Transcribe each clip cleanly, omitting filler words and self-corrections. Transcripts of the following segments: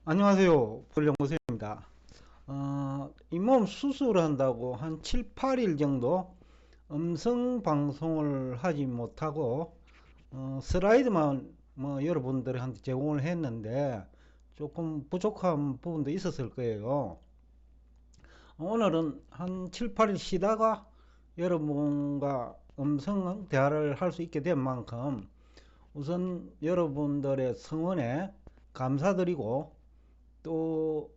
안녕하세요. 볼연구소입니다. 잇몸 수술한다고 한 7, 8일 정도 음성 방송을 하지 못하고 슬라이드만 여러분들한테 제공을 했는데 조금 부족한 부분도 있었을 거예요. 오늘은 한 7, 8일 쉬다가 여러분과 음성 대화를 할 수 있게 된 만큼 우선 여러분들의 성원에 감사드리고 또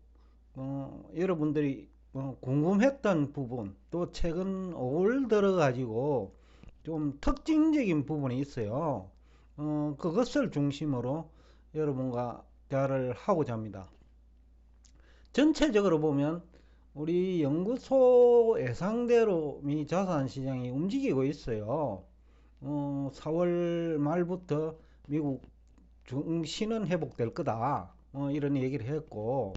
여러분들이 궁금했던 부분, 또 최근 5월 들어가지고 좀 특징적인 부분이 있어요. 그것을 중심으로 여러분과 대화를 하고자 합니다. 전체적으로 보면 우리 연구소 예상대로 미 자산시장이 움직이고 있어요. 4월 말부터 미국 증시는 회복될 거다. 이런 얘기를 했고,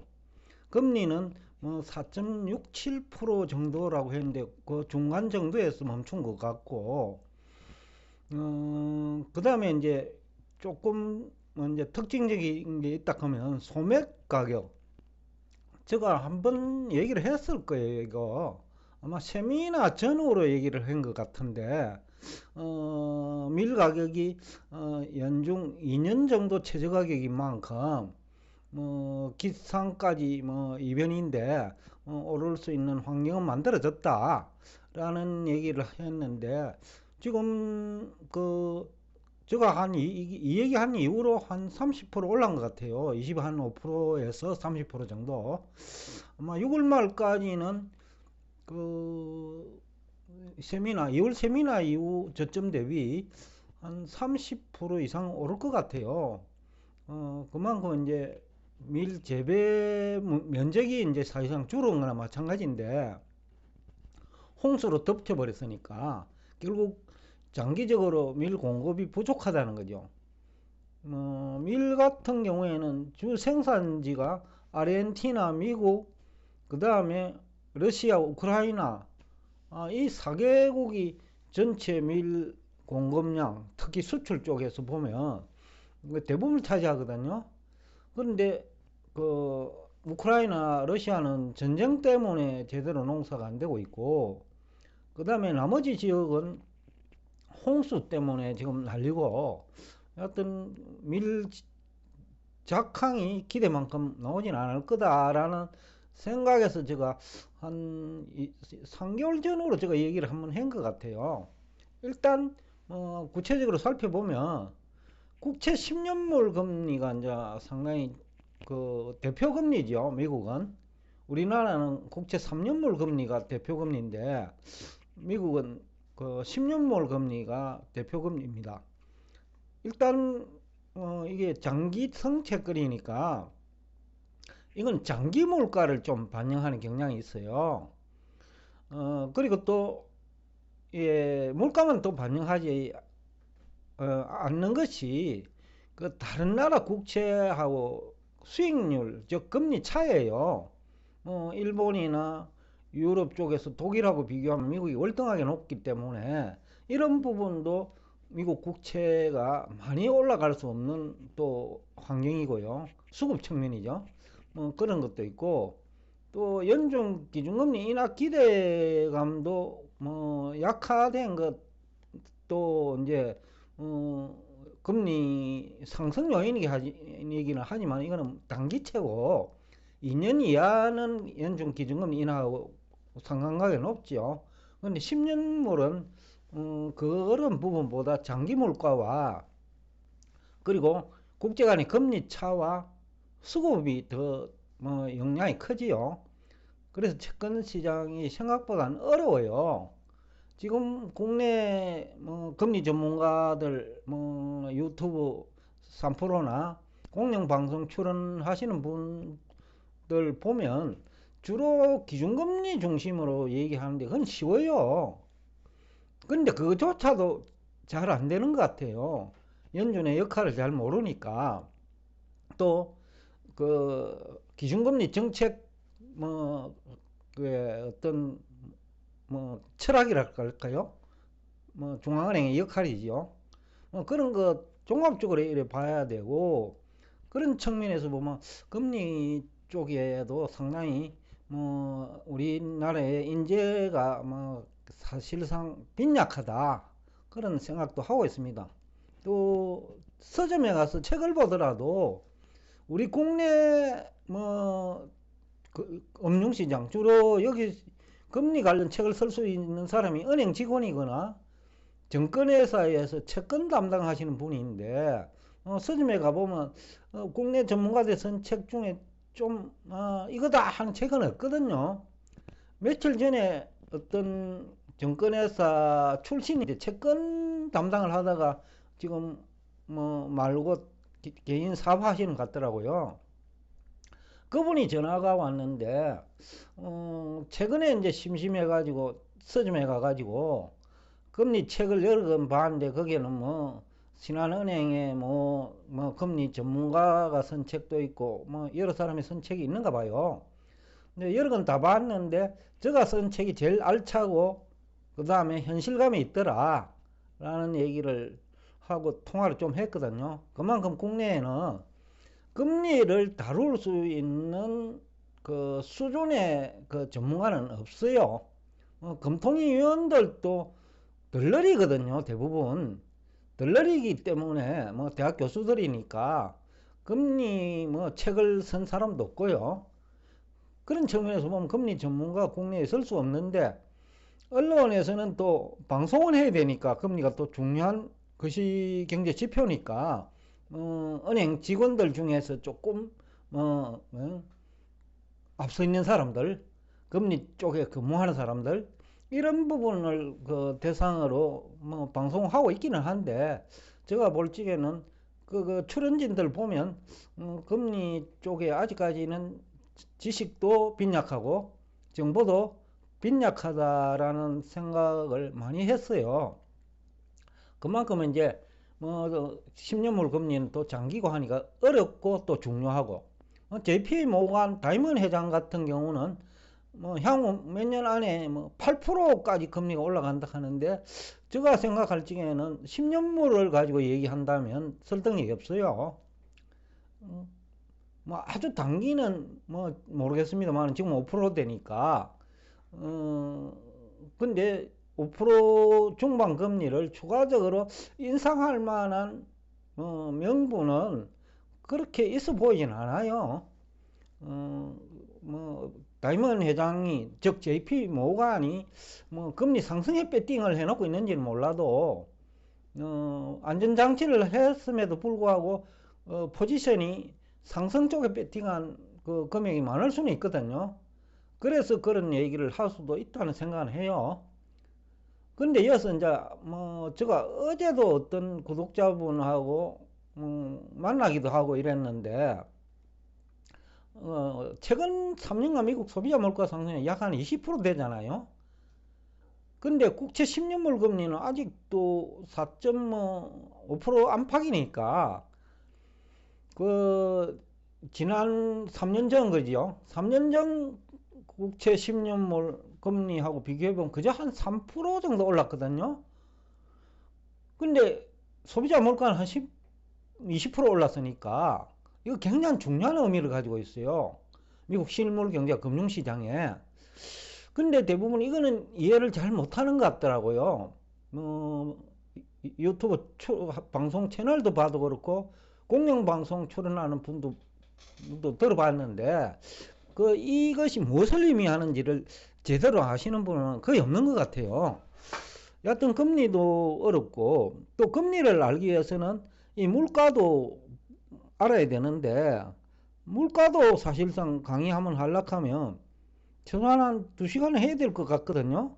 금리는 뭐 4.67% 정도라고 했는데 그 중간 정도에서 멈춘 것 같고, 그 다음에 이제 조금 이제 특징적인 게 있다 하면 소매 가격. 제가 한번 얘기를 했을 거예요, 이거. 아마 세미나 전후로 얘기를 한 것 같은데, 밀 가격이 연중 2년 정도 최저 가격인 만큼 기상까지 이변인데 오를 수 있는 환경은 만들어졌다라는 얘기를 했는데 지금 제가 이 얘기 한 이후로 한 30% 올라간 것 같아요. 25%에서 30% 정도. 아마 6월 말까지는 그 2월 세미나 이후 저점 대비 한 30% 이상 오를 것 같아요. 그만큼 이제 밀 재배 면적이 이제 사실상 줄은 거나 마찬가지인데 홍수로 덮쳐버렸으니까 결국 장기적으로 밀 공급이 부족하다는 거죠. 밀 같은 경우에는 주 생산지가 아르헨티나, 미국, 그 다음에 러시아, 우크라이나, 이 4개국이 전체 밀 공급량, 특히 수출 쪽에서 보면 대부분을 차지하거든요. 그런데 그 우크라이나, 러시아는 전쟁 때문에 제대로 농사가 안 되고 있고, 그 다음에 나머지 지역은 홍수 때문에 지금 난리고, 하여튼 밀 작황이 기대만큼 나오진 않을 거다라는 생각에서 제가 한 3개월 전으로 제가 얘기를 한번 한 것 같아요. 일단 구체적으로 살펴보면 국채 10년물 금리가 이제 상당히 그 대표 금리죠. 미국은. 우리나라는 국채 3년물 금리가 대표 금리인데 미국은 그 10년물 금리가 대표 금리입니다. 일단 이게 장기 성채권이니까 이건 장기 물가를 좀 반영하는 경향이 있어요. 그리고 또 예, 물가만 또 반영하지 않는 것이 그 다른 나라 국채하고 수익률, 즉 금리 차예요. 일본이나 유럽 쪽에서 독일하고 비교하면 미국이 월등하게 높기 때문에 이런 부분도 미국 국채가 많이 올라갈 수 없는 또 환경이고요. 수급 측면이죠. 그런 것도 있고 또 연중 기준금리 인하 기대감도 약화된 것도 이제 어, 금리 상승 요인이긴 하지만 이거는 단기채고 2년 이하는 연중 기준금리 인하하고 상관관계 높죠. 그런데 10년물은 그런 부분보다 장기 물가와 그리고 국제 간의 금리 차와 수급이 더 영향이 크지요. 그래서 채권 시장이 생각보다는 어려워요. 지금 국내 금리 전문가들 유튜브 3프로나 공영방송 출연하시는 분들 보면 주로 기준금리 중심으로 얘기하는데 그건 쉬워요. 근데 그조차도 잘 안 되는 것 같아요. 연준의 역할을 잘 모르니까. 또 그 기준금리 정책 그 어떤 철학이랄까 할까요? 중앙은행의 역할이죠. 그런 거 종합적으로 이래 봐야 되고 그런 측면에서 보면 금리 쪽에도 상당히 뭐 우리나라의 인재가 뭐 사실상 빈약하다 그런 생각도 하고 있습니다. 또 서점에 가서 책을 보더라도 우리 국내 그 금융시장 주로 여기 금리 관련 책을 쓸 수 있는 사람이 은행 직원이거나 증권회사에서 채권 담당하시는 분인데 서점에 가보면 국내 전문가들 쓴 책 중에 좀 이거다 하는 책은 없거든요. 며칠 전에 어떤 증권회사 출신이 채권 담당을 하다가 지금 뭐 말고 개인 사업하시는 것 같더라고요. 그분이 전화가 왔는데 최근에 이제 심심해가지고 서점에 가가지고 금리 책을 여러 권 봤는데 거기에는 뭐 신한은행의 뭐 금리 전문가가 쓴 책도 있고 뭐 여러 사람이 쓴 책이 있는가 봐요. 근데 여러 권 다 봤는데 제가 쓴 책이 제일 알차고 그 다음에 현실감이 있더라 라는 얘기를 하고 통화를 좀 했거든요. 그만큼 국내에는 금리를 다룰 수 있는 그 수준의 그 전문가는 없어요. 금통위 위원들도 덜러리거든요. 대부분 덜러리기 때문에 뭐 대학 교수들이니까 금리 뭐 책을 쓴 사람도 없고요. 그런 측면에서 보면 금리 전문가 국내에 있을 수 없는데 언론에서는 또 방송을 해야 되니까 금리가 또 중요한 것이 경제 지표니까 은행 직원들 중에서 조금 앞서 있는 사람들 금리 쪽에 근무하는 사람들 이런 부분을 그 대상으로 뭐 방송하고 있기는 한데 제가 볼 적에는 그 출연진들 보면 금리 쪽에 아직까지는 지식도 빈약하고 정보도 빈약하다라는 생각을 많이 했어요. 그만큼 이제 뭐 10년물 금리는 또 장기고 하니까 어렵고 또 중요하고 JP 모간 다이먼 회장 같은 경우는 뭐 향후 몇 년 안에 뭐 8%까지 금리가 올라간다 하는데 제가 생각할 적에는 10년물을 가지고 얘기한다면 설득력이 없어요. 뭐 아주 단기는 뭐 모르겠습니다만 지금 5% 되니까 근데 5% 중반 금리를 추가적으로 인상할 만한 명분은 그렇게 있어 보이진 않아요. 뭐 다이먼 회장이 즉 JP 모간이 뭐 금리 상승에 배팅을 해놓고 있는지는 몰라도 안전장치를 했음에도 불구하고 포지션이 상승 쪽에 배팅한 그 금액이 많을 수는 있거든요. 그래서 그런 얘기를 할 수도 있다는 생각을 해요. 근데 이어서 이제 뭐 제가 어제도 어떤 구독자분하고 만나기도 하고 이랬는데 최근 3년간 미국 소비자 물가 상승이 약 한 20% 되잖아요. 근데 국채 10년물 금리는 아직도 4.5% 안팎이니까 그 지난 3년 전 거지요. 3년 전 국채 10년물 금리하고 비교해보면 그저 한 3% 정도 올랐거든요. 근데 소비자 물가는 한 20% 올랐으니까 이거 굉장히 중요한 의미를 가지고 있어요. 미국 실물 경제 금융시장에. 근데 대부분 이거는 이해를 잘 못하는 것 같더라고요. 유튜브 방송 채널도 봐도 그렇고 공영방송 출연하는 분도 들어봤는데 이것이 무엇을 의미하는지를 제대로 아시는 분은 거의 없는 것 같아요. 여하튼 금리도 어렵고 또 금리를 알기 위해서는 이 물가도 알아야 되는데 물가도 사실상 강의하면 하락하면 최소한 한 2시간은 해야 될 것 같거든요.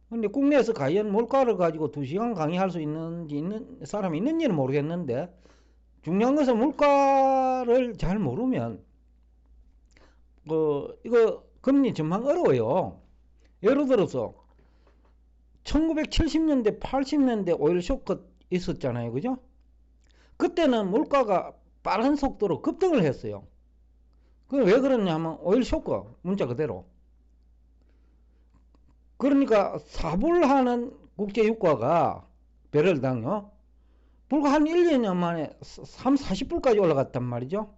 근데 국내에서 과연 물가를 가지고 2시간 강의할 수 있는 사람이 있는지는 모르겠는데 중요한 것은 물가를 잘 모르면 이거 금리 전망 어려워요. 예를 들어서 1970년대 80년대 오일 쇼크 있었잖아요. 그죠? 그때는 물가가 빠른 속도로 급등을 했어요. 왜 그러냐면 오일 쇼크 문자 그대로. 그러니까 사불하는 국제 유가가 배럴당요 불과 한 1, 2년 만에 3, 40불까지 올라갔단 말이죠.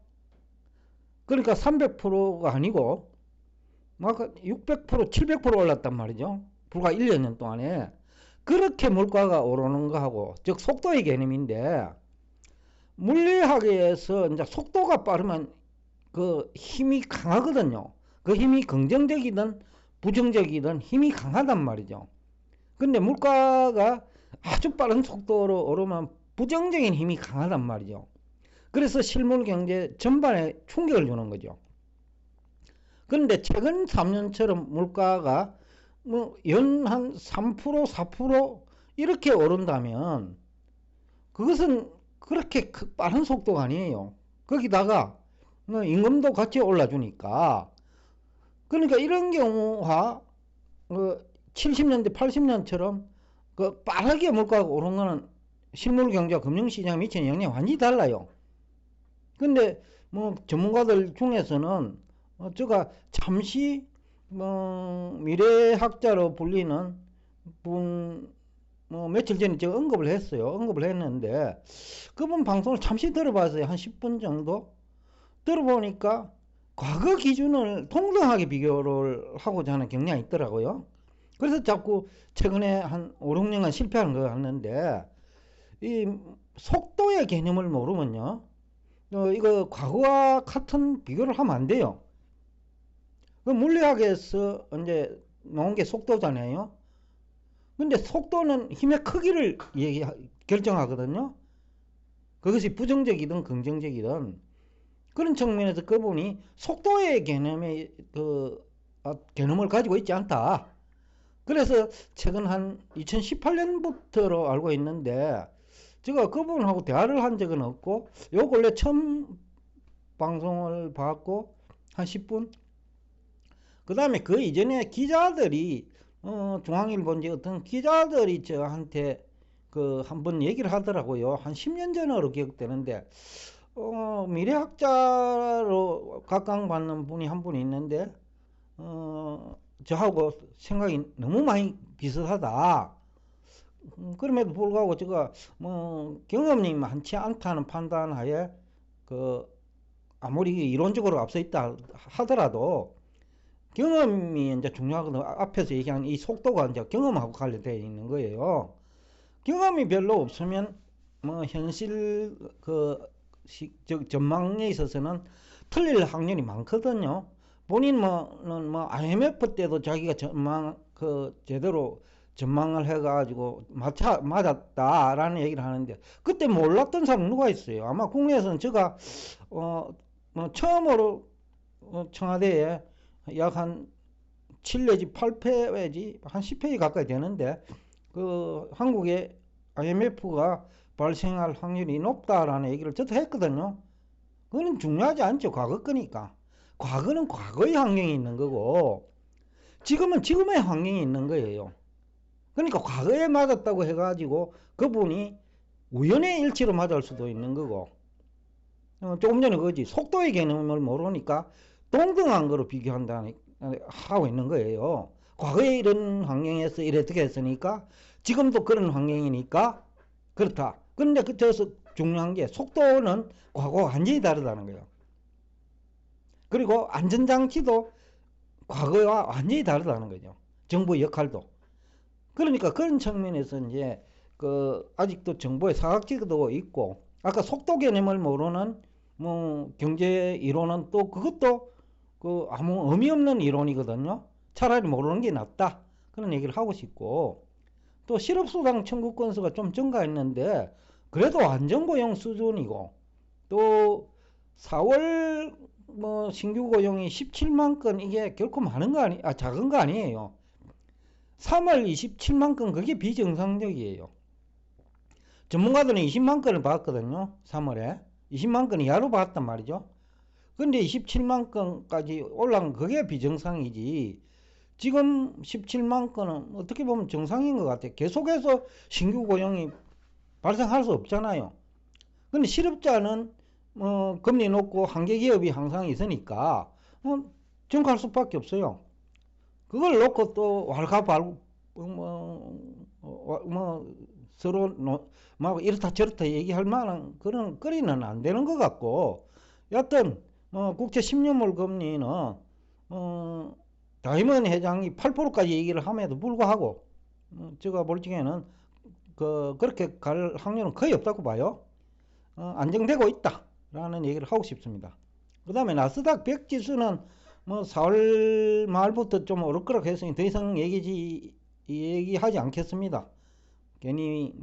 그러니까 300%가 아니고 막 600%, 700% 올랐단 말이죠. 불과 1, 2년 동안에. 그렇게 물가가 오르는 거하고, 즉 속도의 개념인데, 물리학에서 이제 속도가 빠르면 그 힘이 강하거든요. 그 힘이 긍정적이든 부정적이든 힘이 강하단 말이죠. 근데 물가가 아주 빠른 속도로 오르면 부정적인 힘이 강하단 말이죠. 그래서 실물 경제 전반에 충격을 주는 거죠. 그런데 최근 3년처럼 물가가 뭐 연 한 3%, 4% 이렇게 오른다면 그것은 그렇게 빠른 속도가 아니에요. 거기다가 뭐 임금도 같이 올라주니까, 그러니까 이런 경우와 70년대, 80년처럼 그 빠르게 물가가 오른 거는 실물 경제와 금융시장에 미치는 영향이 완전히 달라요. 근데 뭐 전문가들 중에서는 제가 잠시 미래학자로 불리는 분 며칠 전에 제가 언급을 했어요. 언급을 했는데 그분 방송을 잠시 들어봤어요. 한 10분 정도 들어보니까 과거 기준을 동등하게 비교를 하고자 하는 경향이 있더라고요. 그래서 자꾸 최근에 한 5, 6년간 실패하는 것 같는데, 이 속도의 개념을 모르면요, 이거 과거와 같은 비교를 하면 안 돼요. 그 물리학에서 이제 나온 게 속도잖아요. 근데 속도는 힘의 크기를 결정하거든요. 그것이 부정적이든 긍정적이든. 그런 측면에서 그분이 속도의 개념의 개념을 가지고 있지 않다. 그래서 최근 한 2018년부터로 알고 있는데, 제가 그분하고 대화를 한 적은 없고, 요 근래 처음 방송을 봤고 한 10분. 그 다음에 그 이전에 기자들이 중앙일보인지 어떤 기자들이 저한테 한번 얘기를 하더라고요. 한 10년 전으로 기억되는데, 미래학자로 각광받는 분이 한 분 있는데, 저하고 생각이 너무 많이 비슷하다. 그럼에도 불구하고 제가 경험이 많지 않다는 판단하에 아무리 이론적으로 앞서 있다 하더라도 경험이 이제 중요하거든요. 앞에서 얘기한 이 속도가 이제 경험하고 관련되어 있는 거예요. 경험이 별로 없으면 현실 전망에 있어서는 틀릴 확률이 많거든요. 본인은 IMF 때도 자기가 제대로 전망을 해가지고 맞았다라는 얘기를 하는데, 그때 몰랐던 사람 누가 있어요? 아마 국내에서는 제가 처음으로 청와대에 약 한 7 내지 8페이지, 한 10페이지 가까이 되는데, 한국의 IMF가 발생할 확률이 높다라는 얘기를 저도 했거든요. 그거는 중요하지 않죠. 과거 거니까. 과거는 과거의 환경이 있는 거고, 지금은 지금의 환경이 있는 거예요. 그러니까 과거에 맞았다고 해가지고 그분이 우연의 일치로 맞을 수도 있는 거고, 조금 전에 그거지. 속도의 개념을 모르니까 동등한 거로 비교한다는 하고 있는 거예요. 과거에 이런 환경에서 이렇게 했으니까 지금도 그런 환경이니까 그렇다. 근데 그래서 중요한 게 속도는 과거와 완전히 다르다는 거예요. 그리고 안전장치도 과거와 완전히 다르다는 거죠. 정부의 역할도. 그러니까 그런 측면에서 이제 아직도 정보의 사각지대도 있고, 아까 속도 개념을 모르는 경제 이론은 또 그것도 아무 의미 없는 이론이거든요. 차라리 모르는 게 낫다. 그런 얘기를 하고 싶고, 또 실업수당 청구 건수가 좀 증가했는데 그래도 안정고용 수준이고, 또 4월 신규 고용이 17만 건, 이게 결코 작은 거 아니에요. 3월 27만 건, 그게 비정상적이에요. 전문가들은 20만 건을 봤거든요. 3월에 20만 건 이하로 봤단 말이죠. 근데 27만 건까지 올라간 그게 비정상이지, 지금 17만 건은 어떻게 보면 정상인 것 같아요. 계속해서 신규 고용이 발생할 수 없잖아요. 근데 실업자는 금리 높고 한계 기업이 항상 있으니까 증가할 수밖에 없어요. 그걸 놓고 또 왈가왈부 서로 막 이렇다 저렇다 얘기할 만한 그런 거리는 안 되는 것 같고, 여하튼 국채 10년물 금리는 다이먼 회장이 8%까지 얘기를 함에도 불구하고 제가 볼 적에는 그렇게 갈 확률은 거의 없다고 봐요. 안정되고 있다라는 얘기를 하고 싶습니다. 그 다음에 나스닥 100 지수는 4월 말부터 좀 오를 거라고 했으니 더 이상 얘기하지 않겠습니다. 괜히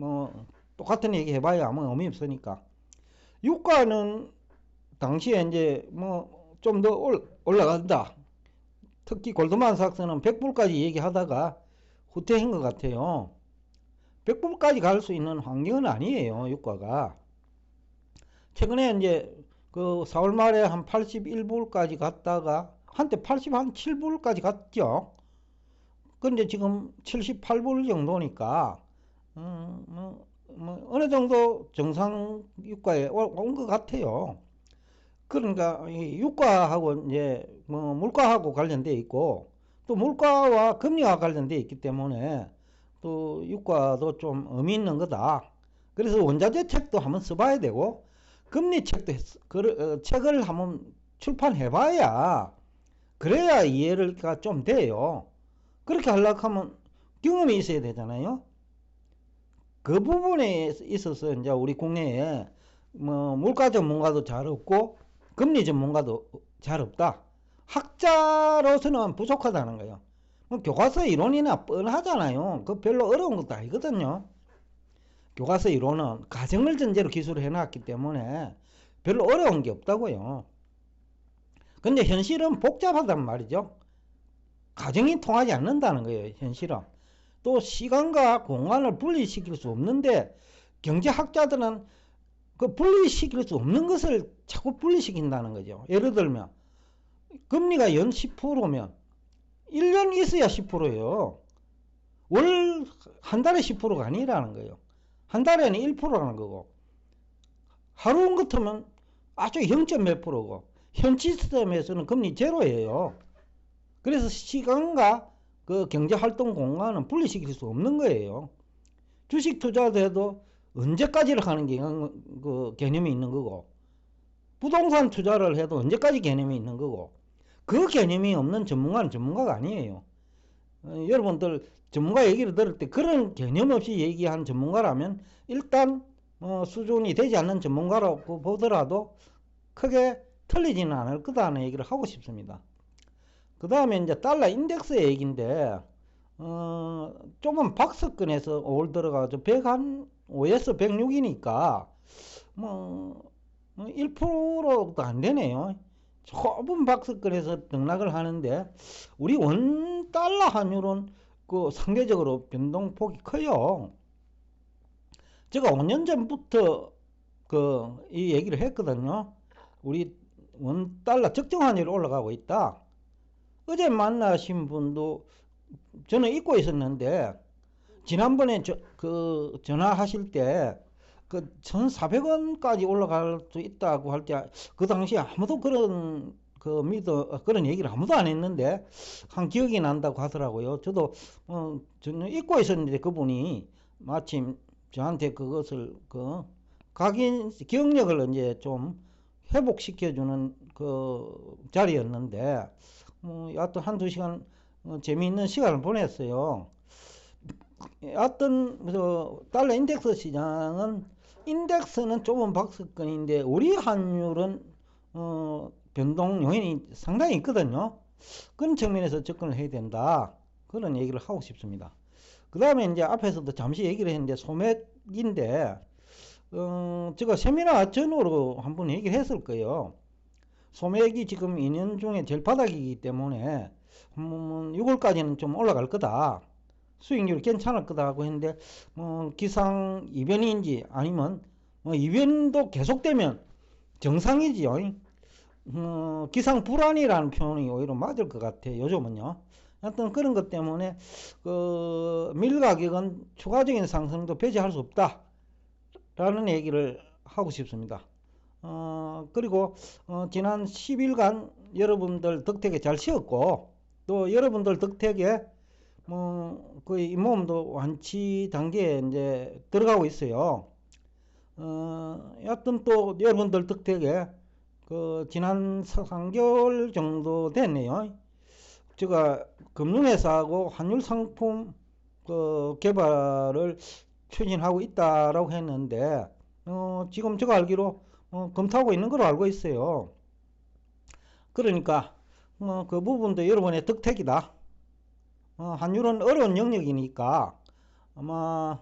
똑같은 얘기 해봐야 아무 의미 없으니까. 유가는 당시에 이제 좀 더 올라간다. 특히 골드만삭스는 100불까지 얘기하다가 후퇴한 것 같아요. 100불까지 갈 수 있는 환경은 아니에요, 유가가. 최근에 이제 4월 말에 한 81불까지 갔다가 한때 87불까지 갔죠. 근데 지금 78불 정도니까 어느 정도 정상 유가에 온 것 같아요. 그러니까 이 유가하고 이제 물가하고 관련돼 있고, 또 물가와 금리와 관련돼 있기 때문에 또 유가도 좀 의미 있는 거다. 그래서 원자재 책도 한번 써봐야 되고, 금리 책을 한번 출판해봐야 그래야 이해가 좀 돼요. 그렇게 하려고 하면 경험이 있어야 되잖아요. 그 부분에 있어서 이제 우리 국내에 물가 전문가도 잘 없고 금리 전문가도 잘 없다. 학자로서는 부족하다는 거예요. 교과서 이론이나 뻔하잖아요. 그 별로 어려운 것도 아니거든요. 교과서 이론은 가정을 전제로 기술을 해놨기 때문에 별로 어려운 게 없다고요. 근데 현실은 복잡하단 말이죠. 가정이 통하지 않는다는 거예요, 현실은. 또 시간과 공간을 분리시킬 수 없는데, 경제학자들은 그 분리시킬 수 없는 것을 자꾸 분리시킨다는 거죠. 예를 들면 금리가 연 10%면 1년 있어야 10%예요. 월 한 달에 10%가 아니라는 거예요. 한 달에는 1%라는 거고, 하루 같으면 아주 0. 몇 %고, 현 시스템에서는 금리 제로예요. 그래서 시간과 그 경제활동 공간은 분리시킬 수 없는 거예요. 주식 투자도 해도 언제까지를 하는 게 그 개념이 있는 거고, 부동산 투자를 해도 언제까지 개념이 있는 거고, 그 개념이 없는 전문가는 전문가가 아니에요. 여러분들 전문가 얘기를 들을 때 그런 개념 없이 얘기한 전문가라면 일단 수준이 되지 않는 전문가라고 보더라도 크게 틀리지는 않을 거다는 얘기를 하고 싶습니다. 그 다음에 이제 달러 인덱스 얘기인데, 좁은 박스권에서 올 들어가서 105에서 106이니까 1%도 안 되네요. 좁은 박스권에서 등락을 하는데, 우리 원 달러 환율은 그 상대적으로 변동폭이 커요. 제가 5년 전부터 이 얘기를 했거든요. 우리 원 달러 적정 환율이 올라가고 있다. 어제 만나신 분도 저는 잊고 있었는데, 지난번에 전화하실 때 1,400원까지 올라갈 수 있다고 할 때 그 당시에 아무도 그런 얘기를 아무도 안 했는데 한 기억이 난다고 하더라고요. 저도 저는 잊고 있었는데 그분이 마침 저한테 그것을 기억력을 이제 좀 회복시켜주는 그 자리였는데, 여하튼 한두 시간 재미있는 시간을 보냈어요. 여하튼 달러 인덱스 시장은, 인덱스는 좁은 박스권인데 우리 환율은 변동 요인이 상당히 있거든요. 그런 측면에서 접근을 해야 된다, 그런 얘기를 하고 싶습니다. 그 다음에 이제 앞에서도 잠시 얘기를 했는데 소맥인데, 제가 세미나 전후로 한번 얘기를 했을 거예요. 소맥이 지금 2년 중에 제일 바닥이기 때문에 6월까지는 좀 올라갈 거다, 수익률이 괜찮을 거다 하고 했는데, 기상 이변인지 아니면 이변도 계속되면 정상이지요. 기상 불안이라는 표현이 오히려 맞을 것 같아요, 요즘은요. 하여튼 그런 것 때문에 밀 가격은 추가적인 상승도 배제할 수 없다 라는 얘기를 하고 싶습니다. 그리고 지난 10일간 여러분들 덕택에 잘 쉬었고, 또 여러분들 덕택에 거의 잇몸도 완치 단계에 이제 들어가고 있어요. 여하튼 또 여러분들 덕택에 지난 3개월 정도 됐네요. 제가 금융회사하고 환율 상품 개발을 추진하고 있다라고 했는데, 지금 제가 알기로 검토하고 있는 걸로 알고 있어요. 그러니까 그 부분도 여러분의 덕택이다. 환율은 어려운 영역이니까 아마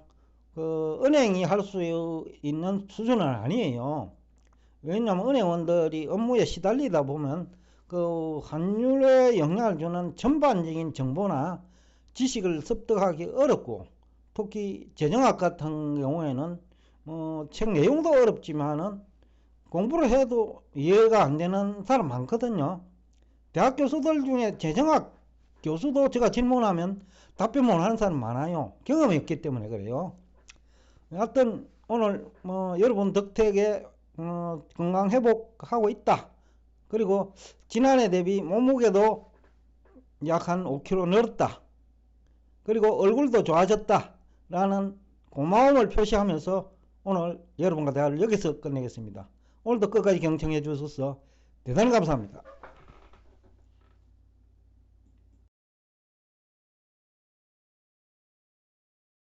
은행이 할 수 있는 수준은 아니에요. 왜냐하면 은행원들이 업무에 시달리다 보면 환율에 영향을 주는 전반적인 정보나 지식을 습득하기 어렵고, 특히 재정학 같은 경우에는 책 내용도 어렵지만은 공부를 해도 이해가 안 되는 사람 많거든요. 대학 교수들 중에 재정학 교수도 제가 질문하면 답변 못하는 사람 많아요. 경험이 없기 때문에 그래요. 하여튼 오늘 여러분 덕택에 건강 회복하고 있다. 그리고 지난해 대비 몸무게도 약 한 5kg 늘었다. 그리고 얼굴도 좋아졌다. 라는 고마움을 표시하면서 오늘 여러분과 대화를 여기서 끝내겠습니다. 오늘도 끝까지 경청해 주셔서 대단히 감사합니다.